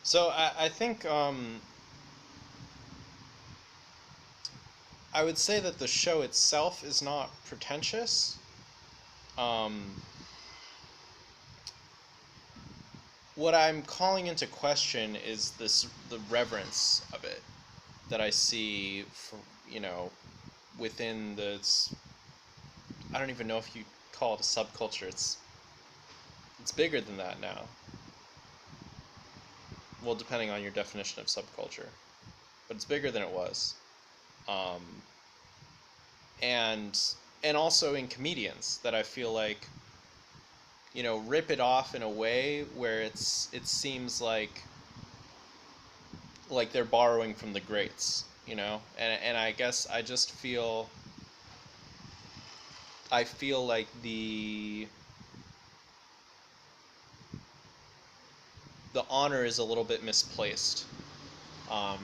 So I think I would say that the show itself is not pretentious. Um, what I'm calling into question is the reverence of it that I see for, you know, within I don't even know if you call it a subculture. It's bigger than that now. Well, depending on your definition of subculture, but it's bigger than it was. Um, and and also in comedians that I feel like, rip it off in a way where it seems like they're borrowing from the greats, and I guess I feel like the honor is a little bit misplaced. um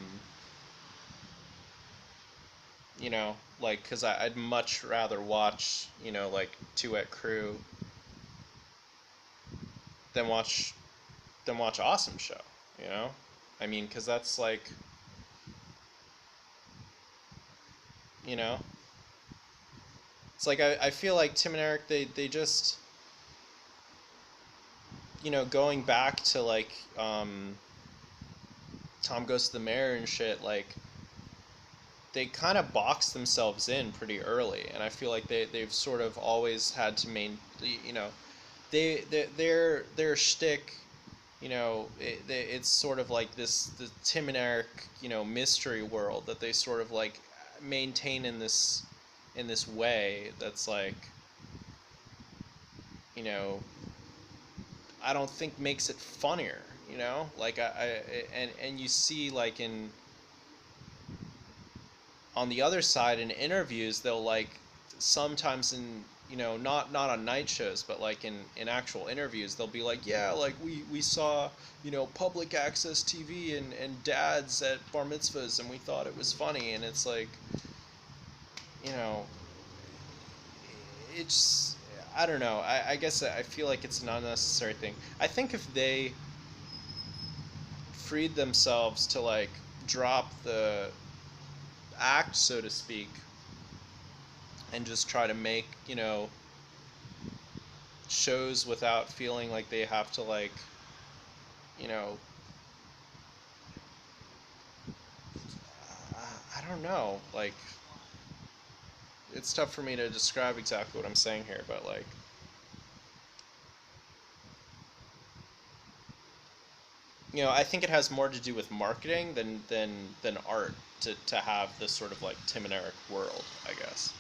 like, because I'd much rather watch, like Two-At Crew than watch Awesome Show, you know I mean, because that's like, you know it's like I feel like Tim and Eric, they just, going back to like, Tom Goes to the Mayor and shit, like they kind of box themselves in pretty early, and I feel like they've sort of always had to their shtick, it's sort of like the Tim and Eric, mystery world that they sort of like maintain in this way that's like, you know I don't think makes it funnier, like and you see, like, in on the other side, in interviews, they'll like, sometimes in, not on night shows, but like in actual interviews, they'll be like, yeah, like we saw, public access TV and dads at bar mitzvahs, and we thought it was funny. And it's like, you know it's, I don't know, I guess I feel like it's an unnecessary thing. I think if they freed themselves to like drop the act, so to speak, and just try to make, shows without feeling like they have to, like, you know I don't know, like, it's tough for me to describe exactly what I'm saying here, but like, I think it has more to do with marketing than art, to have this sort of like Tim and Eric world, I guess.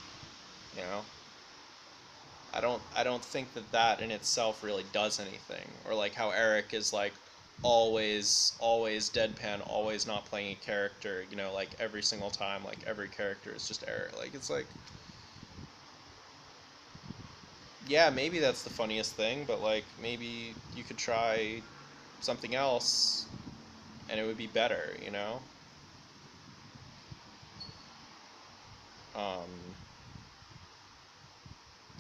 you know I don't think that in itself really does anything, or like how Eric is like always deadpan, always not playing a character, like every single time, like every character is just Eric. Like, it's like, yeah, maybe that's the funniest thing, but like, maybe you could try something else and it would be better, um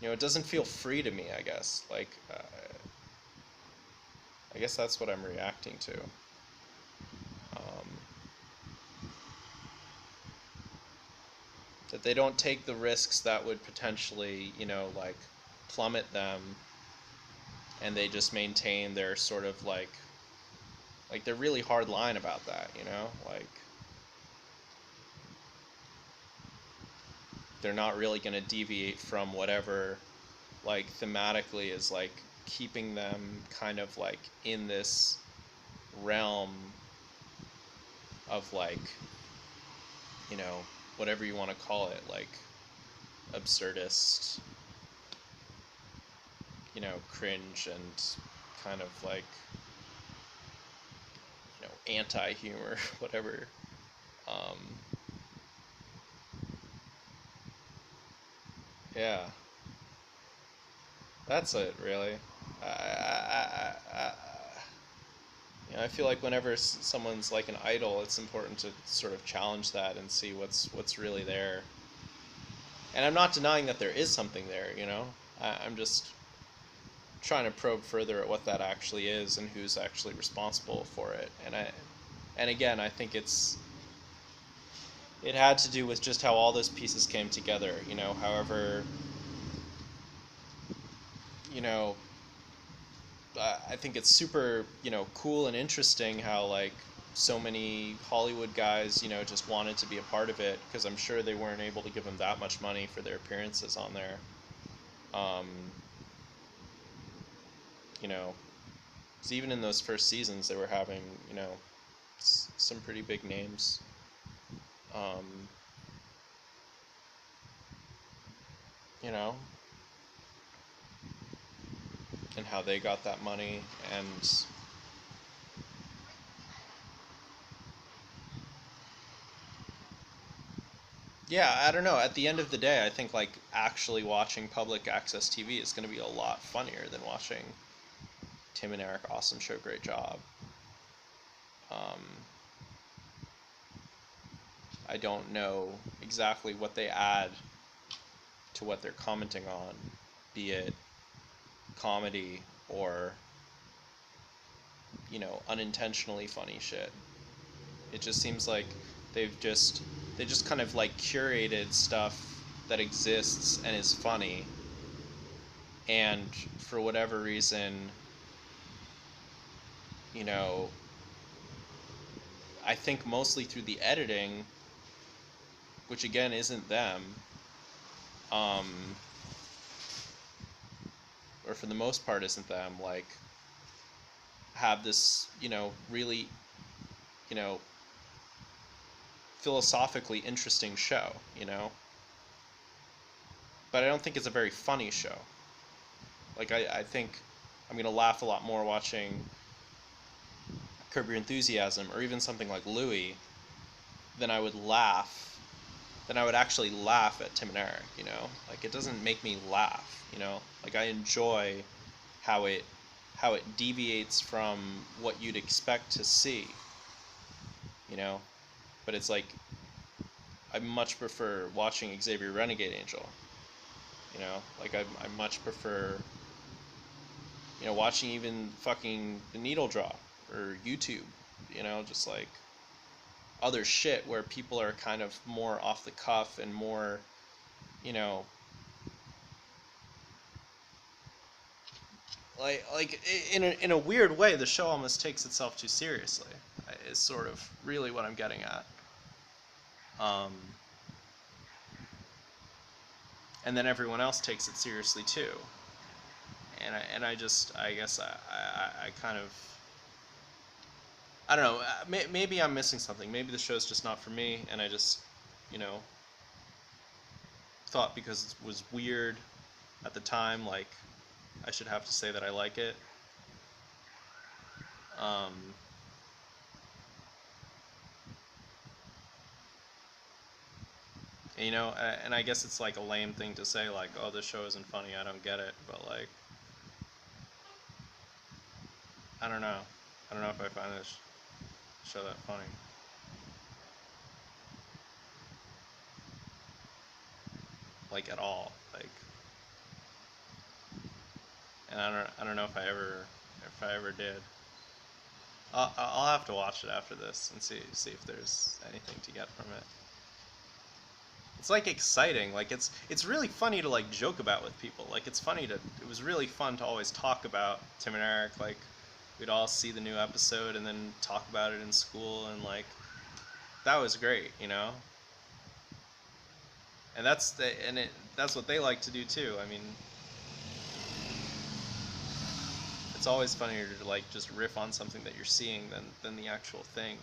it doesn't feel free to me, I guess. Like, I guess that's what I'm reacting to. um that they don't take the risks that would potentially, like, plummet them, and they just maintain their sort of like they're really hard line about that, like they're not really going to deviate from whatever, like, thematically is like keeping them kind of like in this realm of, like, you know whatever you want to call it, like absurdist, cringe, and kind of like, anti-humor, whatever. um yeah, that's it, really. I feel like whenever someone's like an idol, it's important to sort of challenge that and see what's really there. And I'm not denying that there is something there. I'm just trying to probe further at what that actually is and who's actually responsible for it. And again, I think it had to do with just how all those pieces came together. However, you know, I think it's super, cool and interesting how like so many Hollywood guys, just wanted to be a part of it because I'm sure they weren't able to give them that much money for their appearances on there. Um, you know, 'cause even in those first seasons, they were having, some pretty big names. Um, you know, and how they got that money. And yeah, I don't know. At the end of the day, I think like actually watching public access TV is going to be a lot funnier than watching Tim and Eric Awesome Show Great Job. Um, I don't know exactly what they add to what they're commenting on, be it comedy or, unintentionally funny shit. It just seems like they've just they just kind of like curated stuff that exists and is funny, and for whatever reason, you know, I think mostly through the editing, which again isn't them, um, or for the most part isn't them, like have this, really, you know, philosophically interesting show, but I don't think it's a very funny show. Like I think I'm gonna laugh a lot more watching Curb Your Enthusiasm or even something like Louie than I would actually laugh at Tim and Eric, Like it doesn't make me laugh, Like I enjoy how it deviates from what you'd expect to see, you know? But it's like I much prefer watching Xavier Renegade Angel, Like I much prefer, watching even fucking The Needle Drop or YouTube, just like other shit where people are kind of more off the cuff and more, you know, like in a weird way, the show almost takes itself too seriously. Is sort of really what I'm getting at. Um, and then everyone else takes it seriously too. I guess I kind of I don't know. Maybe I'm missing something. Maybe the show's just not for me, and I just, you know, thought because it was weird at the time, like I should have to say that I like it. Um, and I guess it's like a lame thing to say, like, oh, this show isn't funny, I don't get it. But like, I don't know. I don't know if I find this show that funny. Like at all. Like, and I don't know if I ever did. I'll have to watch it after this and see if there's anything to get from it. It's like exciting. Like it's really funny to like joke about with people. Like it was really fun to always talk about Tim and Eric. Like we'd all see the new episode and then talk about it in school, and like that was great, And that's what they like to do too. I mean, it's always funnier to like just riff on something that you're seeing than the actual thing.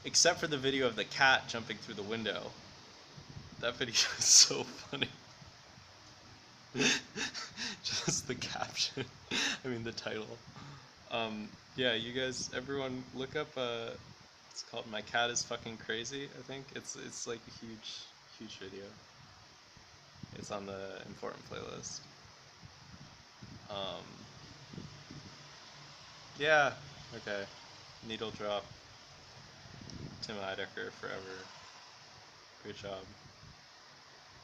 Except for the video of the cat jumping through the window. That video is so funny. Just the caption. I mean the title. Yeah, you guys, everyone, look up. It's called "My Cat Is Fucking Crazy." I think it's like a huge video. It's on the important playlist. Um, yeah. Okay. Needle drop. Tim Heidecker forever. Great job.